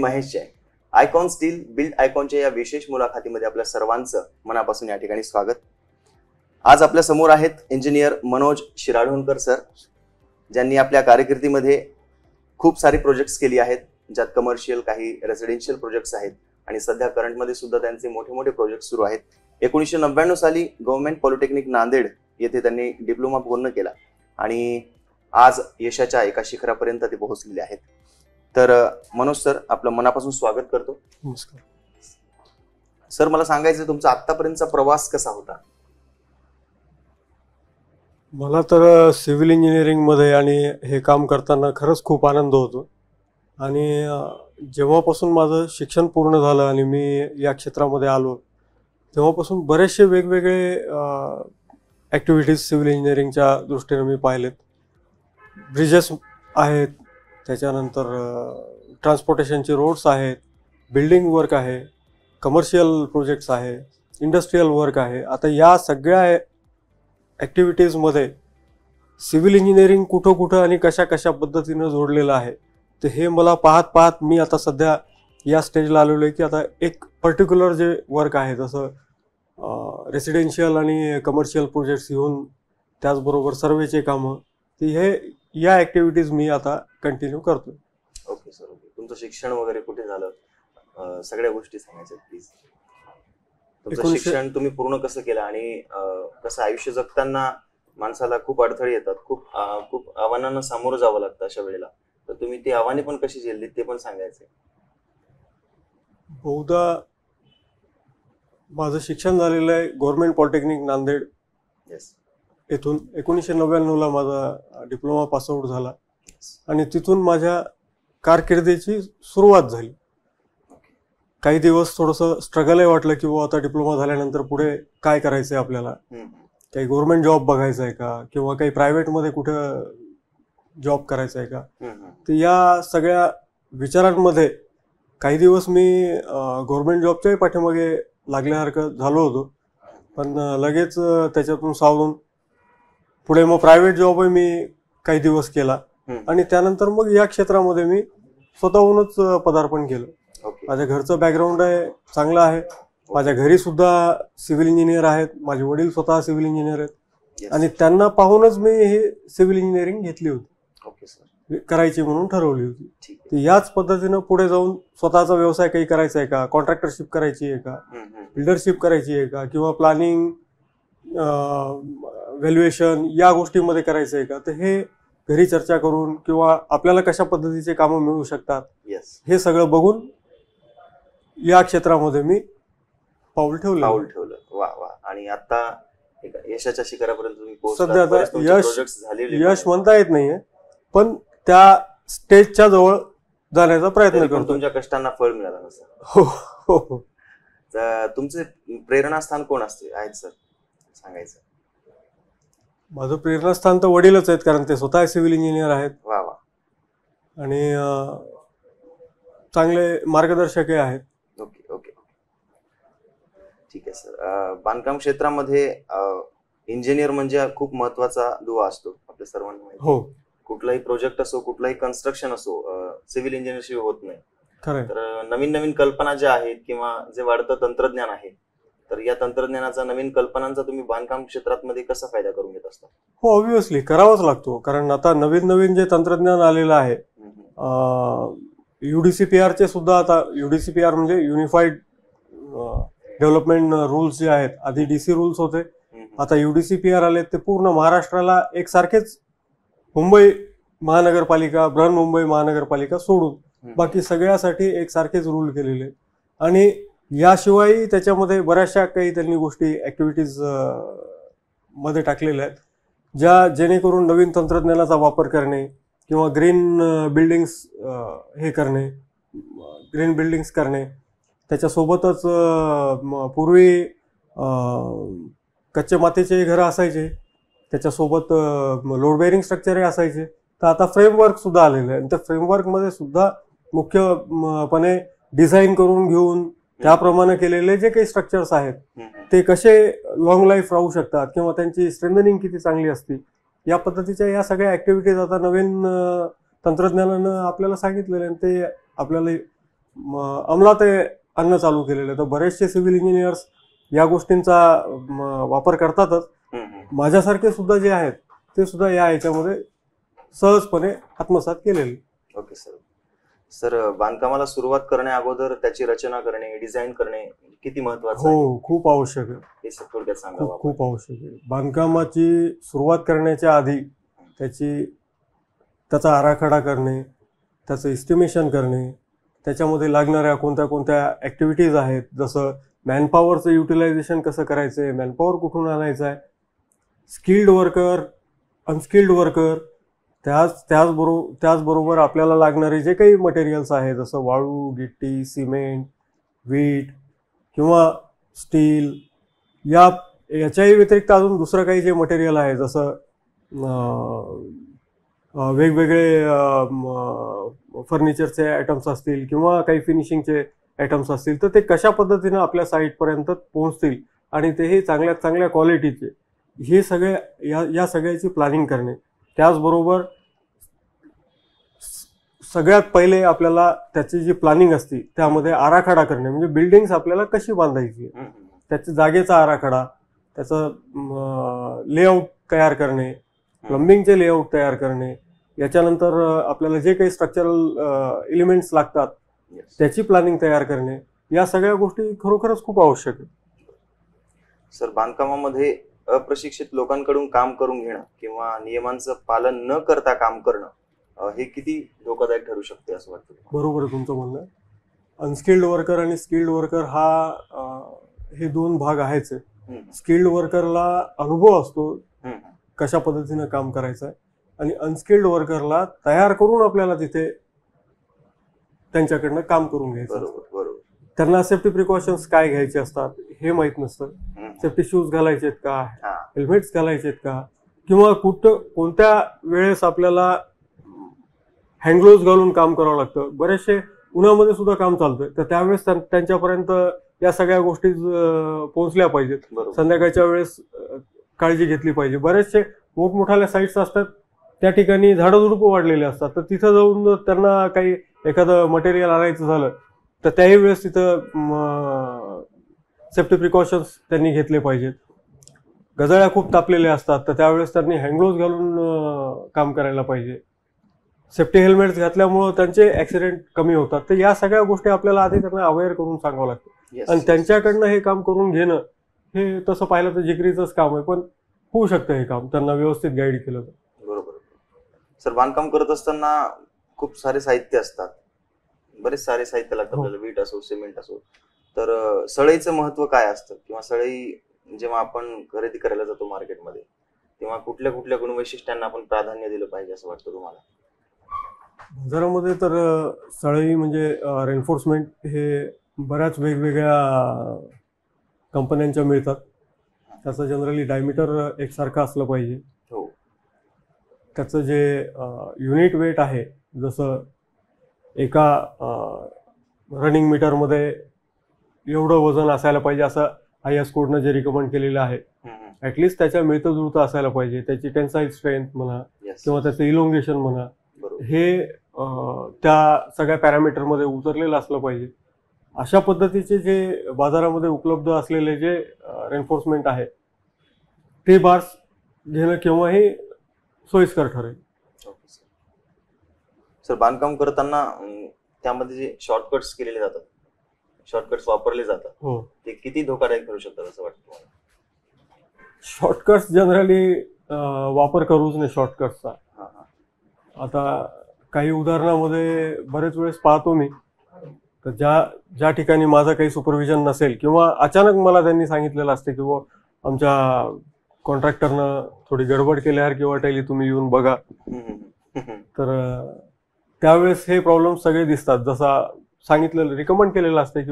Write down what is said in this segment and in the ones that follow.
Mahesh Jain. Icon Steel Build आयकॉनच्या या विशेष मुलाखतीमध्ये आपल्या सर्वांचं मनापासून या ठिकाणी स्वागत. आज आपल्या समोर आहेत इंजिनियर मनोज शिराढोणकर सर, ज्यांनी आपल्या कारकिर्दीमध्ये खूप सारी प्रोजेक्ट्स केली आहेत, ज्यात कमर्शियल काही रेसिडेन्शियल प्रोजेक्ट्स आहेत आणि सध्या करंटमध्ये सुद्धा त्यांचे मोठे मोठे प्रोजेक्ट सुरू आहेत. 1999 साली गव्हर्नमेंट पॉलिटेक्निक नांदेड येथे त्यांनी डिप्लोमा पूर्ण केला आणि आज यशाच्या एका शिखरापर्यंत ते पोहोचलेले आहेत. तर मनोज सर, आपलं मनापासून स्वागत करतो. नमस्कार सर. मला सांगायचं, तुमचा आतापर्यंतचा प्रवास कसा होता? मला तर सिव्हिल इंजिनिअरिंग मध्ये आणि हे काम करताना खरंच खूप आनंद होतो. आणि जेव्हापासून माझं शिक्षण पूर्ण झालं आणि मी या क्षेत्रामध्ये आलो तेव्हापासून बरेचसे वेगवेगळे ॲक्टिव्हिटीज सिव्हिल इंजिनिअरिंगच्या दृष्टीने मी पाहिलेत. ब्रिजेस आहेत, त्याच्यानंतर ट्रान्सपोर्टेशनचे रोड्स आहेत, बिल्डिंग वर्क आहे, कमर्शियल प्रोजेक्ट्स आहे, इंडस्ट्रीयल वर्क आहे. आता या सगळ्या ॲक्टिव्हिटीजमध्ये सिव्हिल इंजिनिअरिंग कुठं कुठं आणि कशा कशा पद्धतीनं जोडलेलं आहे, तर हे मला पाहत पाहत मी आता सध्या या स्टेजला आलेलो आहे की आता एक पर्टिक्युलर जे वर्क आहे, जसं रेसिडेन्शियल आणि कमर्शियल प्रोजेक्ट्स घेऊन त्याचबरोबर सर्वेचे कामं, ती हे या ॲक्टिव्हिटीज मी आता कंटिन्यू करतो. Okay sir. ओके. तुमचं शिक्षण वगैरे कुठे झालं, सगळ्या गोष्टी सांगायच्या प्लीज. तुमचं शिक्षण तुम्ही पूर्ण कसं केलं आणि कसं आयुष्य जगताना माणसाला खूप अडथळे येतात, खूप आव्हानांना सामोरं जावं लागतं अशा वेळेला, तर तुम्ही ती आव्हाने पण कशी झेलली ते पण सांगायचे. बहुधा माझं शिक्षण झालेलं आहे गव्हर्नमेंट पॉलिटेक्निक नांदेड येथून. 1999ला माझा डिप्लोमा पासआउट झाला आणि तिथून माझ्या कारकिर्दीची सुरुवात झाली. काही दिवस थोडंसं स्ट्रगलही वाटलं की आता डिप्लोमा झाल्यानंतर पुढे काय करायचं आहे आपल्याला, काही गव्हर्नमेंट जॉब बघायचा आहे का किंवा काही प्रायव्हेटमध्ये कुठं जॉब करायचा आहे का. तर या सगळ्या विचारांमध्ये काही दिवस मी गव्हर्नमेंट जॉबच्याही पाठीमागे लागल्यासारखं झालो होतो, पण लगेच त्याच्यातून सावरून पुढे मग प्रायव्हेट जॉबही मी काही दिवस केला आणि त्यानंतर मग या क्षेत्रामध्ये मी स्वतःहूनच पदार्पण केलं. माझ्या घरचं बॅकग्राऊंड आहे चांगलं आहे. माझ्या घरी सुद्धा सिव्हिल इंजिनियर आहेत, माझे वडील स्वतः सिव्हिल इंजिनियर आहेत आणि त्यांना पाहूनच मी हे सिव्हिल इंजिनिअरिंग घेतली होती, करायची म्हणून ठरवली होती. याच पद्धतीनं पुढे जाऊन स्वतःचा व्यवसाय काही करायचा आहे का, कॉन्ट्रॅक्टरशिप करायची आहे का, बिल्डरशिप करायची आहे का, किंवा प्लॅनिंग, व्हॅल्युएशन या गोष्टीमध्ये करायचं आहे का, तर हे घरी चर्चा करून किंवा आपल्याला कशा पद्धतीचे कामं मिळू शकतात हे सगळं बघून या क्षेत्रामध्ये मी पाऊल ठेवलं. वा वा. आणि आता यशाच्या शिखरापर्यंत तुम्ही सध्या आता यश म्हणता येत नाहीये, पण त्या स्टेजच्या जवळ जाण्याचा प्रयत्न करतो. तुमच्या कष्टांना फळ मिळालं नसतं. हो. तुमचे प्रेरणास्थान कोण आहेत सर, सांगायचं? माझं प्रेरणास्थान तर वडीलच आहेत, कारण ते स्वतः सिव्हिल इंजिनियर आहेत. वा वा. आणि चांगले मार्गदर्शकही आहेत. ओके ओके ठीक आहे सर. बांधकाम क्षेत्रामध्ये इंजिनियर म्हणजे खूप महत्वाचा दुवा असतो, आपल्या सर्वांना माहिती. हो. कुठलाही प्रोजेक्ट असो, कुठलाही कन्स्ट्रक्शन असो, सिव्हिल इंजिनियरशिवाय होत नाही. खरं. तर नवीन नवीन कल्पना ज्या आहेत किंवा जे वाढतं तंत्रज्ञान आहे, तर या तंत्रज्ञानाचा, नवीन कल्पनांचा तुम्ही बांधकाम क्षेत्रामध्ये कसा फायदा करून घेत असता? हो, ऑब्व्हियसली करावाच लागतो, कारण आता नवीन नवीन जे तंत्रज्ञान आलेलं आहे, UDCPR सुद्धा, आता UDCPR म्हणजे युनिफाईड डेव्हलपमेंट रूल्स जे आहेत, आधी DC रूल्स होते, आता UDCPR आले. ते पूर्ण महाराष्ट्राला एकसारखेच, मुंबई महानगरपालिका, बृहन्मुंबई महानगरपालिका सोडून बाकी सगळ्यासाठी एकसारखेच रूल केलेले. आणि याशिवाय त्याच्यामध्ये बऱ्याचशा काही त्यांनी गोष्टी ॲक्टिव्हिटीज मध्ये टाकलेल्या आहेत, ज्या जेणेकरून नवीन तंत्रज्ञानाचा वापर करणे किंवा ग्रीन बिल्डिंग्स करणे, त्याच्यासोबतच पूर्वी कच्च्या मातीचे घरं असायचे, त्याच्यासोबत लोड बेअरिंग स्ट्रक्चरही असायचे. तर आता फ्रेमवर्क सुद्धा आलेले आहे आणि त्या फ्रेमवर्कमध्ये सुद्धा मुख्यपणे डिझाईन करून घेऊन त्याप्रमाणे केलेले जे काही स्ट्रक्चर्स आहेत ते कसे लॉंग लाईफ राहू शकतात किंवा त्यांची स्ट्रेंथनिंग किती चांगली असते, या पद्धतीच्या या सगळ्या ॲक्टिव्हिटीज आता नवीन तंत्रज्ञानानं आपल्याला सांगितलेले आणि ते आपल्याला अंमलात आणणं चालू केलेलं आहे. तर बरेचसे सिव्हिल इंजिनियर्स या गोष्टींचा वापर करतातच. माझ्यासारखे सुद्धा जे आहेत ते सुद्धा या याच्यामध्ये सहजपणे आत्मसात केलेले. Okay sir. सर, बांधकामाला सुरुवात करण्या अगोदर त्याची रचना करणे, डिझाईन करणे किती महत्वाचं आहे? हो, खूप आवश्यक आहे. हे थोडक्यात सांगा. खूप आवश्यक आहे. बांधकामाची सुरुवात करण्याच्या आधी त्याचा आराखडा करणे, त्याचं एस्टिमेशन करणे, त्याच्यामध्ये लागणाऱ्या कोणत्या कोणत्या ॲक्टिव्हिटीज आहेत, जसं मॅनपॉवरचं युटिलायझेशन कसं करायचं आहे, मॅनपॉवर कुठून आणायचं आहे, स्किल्ड वर्कर, अनस्किल्ड वर्कर, त्याचबरोबर आपल्याला लागणारे जे काही मटेरियल्स आहे, जसं वाळू, गिट्टी, सिमेंट, वीट किंवा स्टील, याच्याही व्यतिरिक्त अजून दुसरं काही जे मटेरियल आहे, जसं वेगवेगळे फर्निचरचे आयटम्स असतील किंवा काही फिनिशिंगचे आयटम्स असतील, तर ते कशा पद्धतीनं आपल्या साईटपर्यंत पोहोचतील आणि तेही चांगल्यात चांगल्या क्वालिटीचे, हे सगळे या सगळ्याची प्लॅनिंग करणे. त्याचबरोबर सगळ्यात पहिले आपल्याला त्याची जी प्लॅनिंग असते त्यामध्ये आराखडा करणे, म्हणजे बिल्डिंग्स आपल्याला कशी बांधायची, त्याच्या जागेचा आराखडा, त्याचं लेआउट तयार करणे, प्लंबिंगचे लेआउट तयार करणे, याच्यानंतर आपल्याला जे काही स्ट्रक्चरल एलिमेंट्स लागतात त्याची प्लॅनिंग तयार करणे, या सगळ्या गोष्टी खरोखरच खूप आवश्यक आहे. सर, बांधकामामध्ये अप्रशिक्षित लोकांकडून काम करून घेणं किंवा नियमांचं पालन न करता काम करणं हे किती धोकादायक ठरू शकते असं वाटतं? बरोबर आहे तुमचं म्हणणं. अनस्किल्ड वर्कर आणि स्किल्ड वर्कर हे दोन भाग आहेच. स्किल्ड वर्करला अनुभव असतो कशा पद्धतीनं काम करायचं आहे, आणि अनस्किल्ड वर्करला तयार करून आपल्याला तिथे त्यांच्याकडनं काम करून घ्यायचं. बरोबर. त्यांना सेफ्टी प्रिकॉशन्स काय घ्यायचे असतात हे माहीत नसतं. सेफ्टी शूज घालायचे आहेत का, हेल्मेट्स घालायचे आहेत का, किंवा कोणत्या वेळेस आपल्याला हँडग्लोव्ज घालून काम करावं लागतं. बरेचसे उन्हामध्ये सुद्धा काम चालतंय, तर त्यावेळेस त्यांच्यापर्यंत या सगळ्या गोष्टी पोहोचल्या पाहिजेत. संध्याकाळच्या वेळेस काळजी घेतली पाहिजे. बरेचसे मोठमोठ्या साईट्स असतात, त्या ठिकाणी झाडझुडपं वाढलेले असतात, तर तिथं जाऊन त्यांना काही एखादं मटेरियल आणायचं झालं तर त्याही वेळेस तिथं सेफ्टी प्रिकॉशन्स त्यांनी घेतले पाहिजेत. गजाळ्या खूप तापलेल्या असतात, तर त्यावेळेस त्यांनी हँडग्लोव्ज घालून काम करायला पाहिजे. सेफ्टी हेल्मेट्स घातल्यामुळं त्यांचे ॲक्सिडेंट कमी होतात. तर या सगळ्या गोष्टी आपल्याला आधी त्यांना अवेअर करून सांगावं लागतं, आणि त्यांच्याकडनं हे काम करून घेणं हे तसं पाहिलं तर जिकरीचंच काम आहे, पण होऊ शकतं हे काम त्यांना व्यवस्थित गाईड केलं तर. बरोबर. सर, बांधकाम करत असताना खूप सारे साहित्य असतात, बरेच सारे साहित्य लागतात आपल्याला, वीट असो, सिमेंट असो. तर सळईचं महत्व काय असतं, किंवा सळई जेव्हा आपण खरेदी करायला जातो मार्केटमध्ये तेव्हा कुठल्या कुठल्या गुणवैशिष्ट्यांना आपण प्राधान्य दिलं पाहिजे असं वाटतं तुम्हाला? बाजारामध्ये तर सळई म्हणजे रेन्फोर्समेंट हे बऱ्याच वेगवेगळ्या कंपन्यांच्या मिळतात. त्याचं जनरली डायमीटर एकसारखं असलं पाहिजे. हो. त्याचं जे युनिट वेट आहे, जसं एका रनिंग मीटरमध्ये एवढं वजन असायला पाहिजे असं IS कोडनं जे रिकमेंड केलेलं आहे, ॲटलिस्ट त्याच्या मिळतं जुळतं असायला पाहिजे. त्याची टेन्साईल स्ट्रेंथ म्हणा किंवा त्याचं इलोंगेशन म्हणा, हे त्या सगळ्या पॅरामीटरमध्ये उतरलेलं असलं पाहिजे. अशा पद्धतीचे जे बाजारामध्ये उपलब्ध असलेले जे रेन्फोर्समेंट आहे ते बार्स घेणं केव्हाही सोयीस्कर ठरेल. सर, बांधकाम करताना त्यामध्ये जे शॉर्टकट्स केलेले जातात, शॉर्टकट्स वापरले जातात, ते किती धोकादायक ठरू शकतात असं वाटतं तुम्हाला? शॉर्टकट्स जनरली वापर करूच नाही शॉर्टकट्सचा. आता काही उदाहरणामध्ये बरेच वेळेस पाहतो मी, तर ज्या ठिकाणी माझं काही सुपरविजन नसेल किंवा अचानक मला त्यांनी सांगितलेलं असते की आमच्या कॉन्ट्रॅक्टरनं थोडी गडबड केल्यासारखी वाटायली, तुम्ही येऊन बघा, तर त्यावेळेस हे प्रॉब्लेम सगळे दिसतात. जसा सांगितलेलं रिकमेंड केलेलं असते की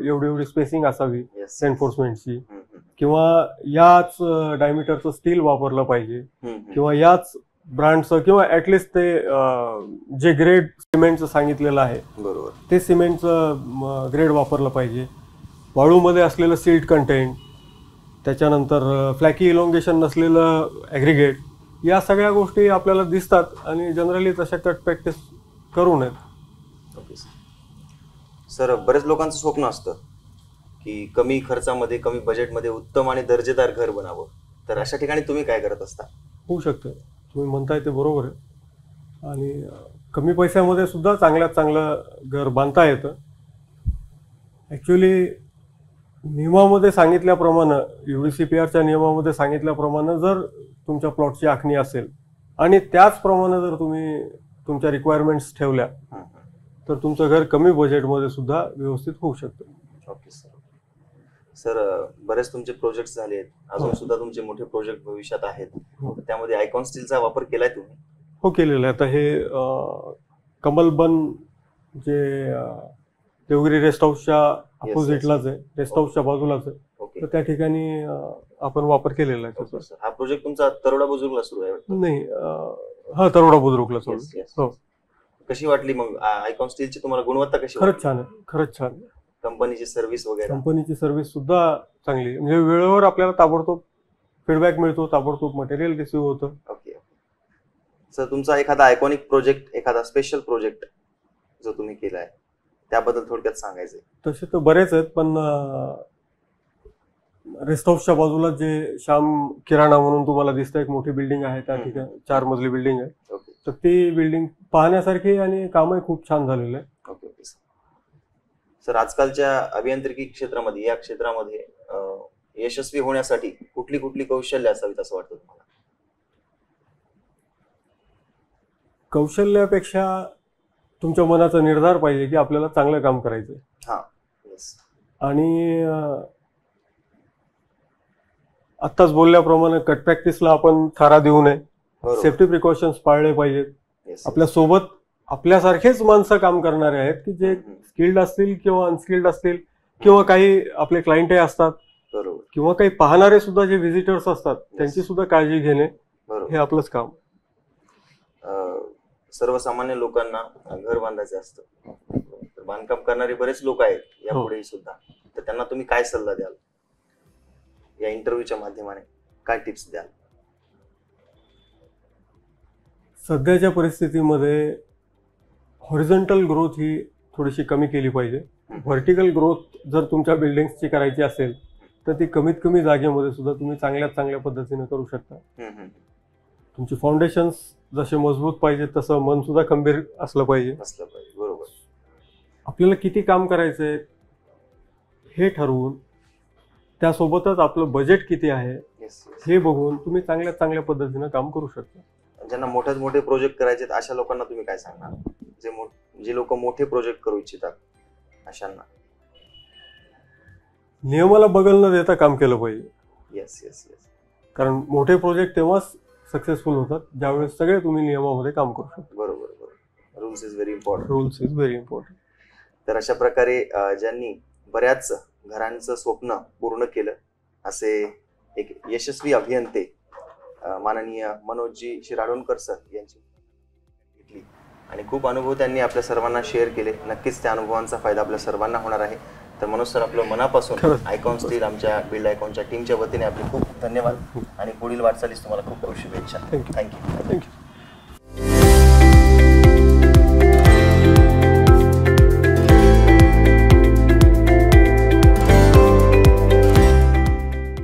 एवढी स्पेसिंग असावी रेन्फोर्समेंटची, किंवा याच डायमीटरचं स्टील वापरलं पाहिजे, किंवा याच ब्रँडचं, किंवा ऍटलिस्ट ते जे ग्रेड सिमेंटचं सांगितलेलं आहे बरोबर ते सिमेंटचं ग्रेड वापरलं पाहिजे. वाळूमध्ये असलेलं सिल्ट कंटेंट, त्याच्यानंतर फ्लॅकी इलोंगेशन नसलेलं ॲग्रिगेट, या सगळ्या गोष्टी आपल्याला दिसतात आणि जनरली तशा कट प्रॅक्टिस करू नयेत. ओके. सर, बरेच लोकांचं स्वप्न असतं की कमी खर्चामध्ये कमी बजेटमध्ये उत्तम आणि दर्जेदार घर बनावं, तर अशा ठिकाणी तुम्ही काय करत असता? होऊ शकतं, तुम्ही म्हणताय ते बरोबर आहे. आणि कमी पैशामध्ये सुद्धा चांगल्यात चांगलं घर बांधता येतं. ॲक्च्युली नियमामध्ये सांगितल्याप्रमाणे, UDCPRच्या नियमामध्ये सांगितल्याप्रमाणे जर तुमच्या प्लॉटची आखणी असेल आणि त्याचप्रमाणे जर तुम्ही तुमच्या रिक्वायरमेंट्स ठेवल्या तर तुमचं घर कमी बजेटमध्ये सुद्धा व्यवस्थित होऊ शकतं. Okay sir. सर, बरेच तुमचे प्रोजेक्ट झालेत, अजून सुद्धा तुमचे मोठे प्रोजेक्ट भविष्यात आहेत, त्यामध्ये आयकॉन स्टीलचा वापर केलाय तुम्ही? हो, केलेलं आहे. आता हे कमलबन जे देवगिरी रेस्ट हाऊसच्या अपोजिटलाच आहे, रेस्ट हाऊसच्या बाजूलाच आहे. ओके. तर त्या ठिकाणी आपण वापर केलेला आहे ओके त्याचा. सर. हा प्रोजेक्ट तुमचा तरोडा बुजुर्गला सुरू आहे वाटतं? नाही, हा तरोडा बुद्रुकला सोडून. Yes, yes. हो, कशी वाटली मग आयकॉन स्टीलची तुम्हाला गुणवत्ता कशी खरंच वाटली? छान आहे, खरंच छान आहे. कंपनीची सर्व्हिस वगैरे? कंपनीची सर्व्हिस सुद्धा चांगली आहे. म्हणजे वेळेवर आपल्याला ताबडतोब फीडबॅक मिळतो, ताबडतोब मटेरियल रिसिव्ह होतं. ओके. सर, तुमचा एखादा आयकॉनिक प्रोजेक्ट, एखादा स्पेशल प्रोजेक्ट जो तुम्ही केलाय त्याबद्दल थोडक्यात सांगायचंय? तसे तर बरेच आहेत, पण रेस्ट हाऊसच्या बाजूला जे श्याम किराणा म्हणून तुम्हाला दिसतं एक मोठी बिल्डिंग आहे, त्या ठिकाणी 4 मजली बिल्डिंग आहे. ओके. तर ती बिल्डिंग पाहण्यासारखी आणि कामही खूप छान झालेलं आहे. Okay okay sir. सर, आजकालच्या अभियांत्रिकी क्षेत्रामध्ये, या क्षेत्रामध्ये यशस्वी होण्यासाठी कुठली कुठली कौशल्य असावीत असं वाटतं तुम्हाला? कौशल्यापेक्षा तुमच्या मनाचा निर्धार पाहिजे की आपल्याला चांगलं काम करायचं आहे. हा. येस. आणि आत्ताच बोलल्याप्रमाणे कट प्रॅक्टिसला आपण थारा देऊ नये, बरोबर. सेफ्टी प्रिकॉशन्स पाळले पाहिजेत. येस. आपल्या सोबत आपल्यासारखेच माणसं काम करणारे आहेत की जे स्किल्ड असतील किंवा अनस्किल्ड असतील, किंवा काही आपले क्लायंटही असतात, बरोबर. किंवा काही पाहणारे सुद्धा जे व्हिजिटर्स असतात त्यांची सुद्धा काळजी घेणे बरोबर. हे आपलंच काम. सर्वसामान्य लोकांना घर बांधायचं असतं, तर बांधकाम करणारे बरेच लोक आहेत यापुढेही सुद्धा, तर त्यांना तुम्ही काय सल्ला द्याल? या इंटरव्ह्यूच्या माध्यमाने काय टिप्स द्याल? सध्याच्या परिस्थितीमध्ये हॉरिझॉन्टल ग्रोथ ही थोडीशी कमी केली पाहिजे. व्हर्टिकल ग्रोथ जर तुमच्या बिल्डिंग्सची करायची असेल तर ती कमीत कमी जागेमध्ये सुद्धा तुम्ही चांगल्यात चांगल्या पद्धतीने करू शकता. तुमची फाउंडेशन्स जसे मजबूत पाहिजे तसं मन सुद्धा खंबीर असलं पाहिजे. बरोबर. आपल्याला किती काम करायचंय हे ठरवून, त्यासोबतच आपलं बजेट किती आहे हे बघून तुम्ही चांगल्यात चांगल्या पद्धतीनं काम करू शकता. ज्यांना मोठ्यात मोठे प्रोजेक्ट करायचे अशा लोकांना तुम्ही काय सांगणार? जे लोक मोठे प्रोजेक्ट करू इच्छितात अशांना? नियमाला बगल न देता काम केलं पाहिजे. Yes yes yes. कारण मोठे प्रोजेक्ट तेव्हाच सक्सेसफुल होतात ज्यावेळेस सगळे तुम्ही नियमामध्ये काम करू शकता. बरोबर बरोबर. Rules is very important. Rules is very important. तर अशा प्रकारे ज्यांनी बऱ्याच घरांचं स्वप्न पूर्ण केलं असे एक यशस्वी अभियंते माननीय मनोजजी शिराडोणकर सर यांची घेतली आणि खूप अनुभव त्यांनी आपल्या सर्वांना शेअर केले. नक्कीच त्या अनुभवांचा फायदा आपल्या सर्वांना होणार आहे. तर मनोज सर, आपलं मनापासून आयकॉन स्टील आमच्या बिल्ड आयकॉनच्या टीमच्या वतीने आपले खूप धन्यवाद आणि पुढील वाटचालीस तुम्हाला खूप खूप शुभेच्छा. थँक्यू. थँक्यू.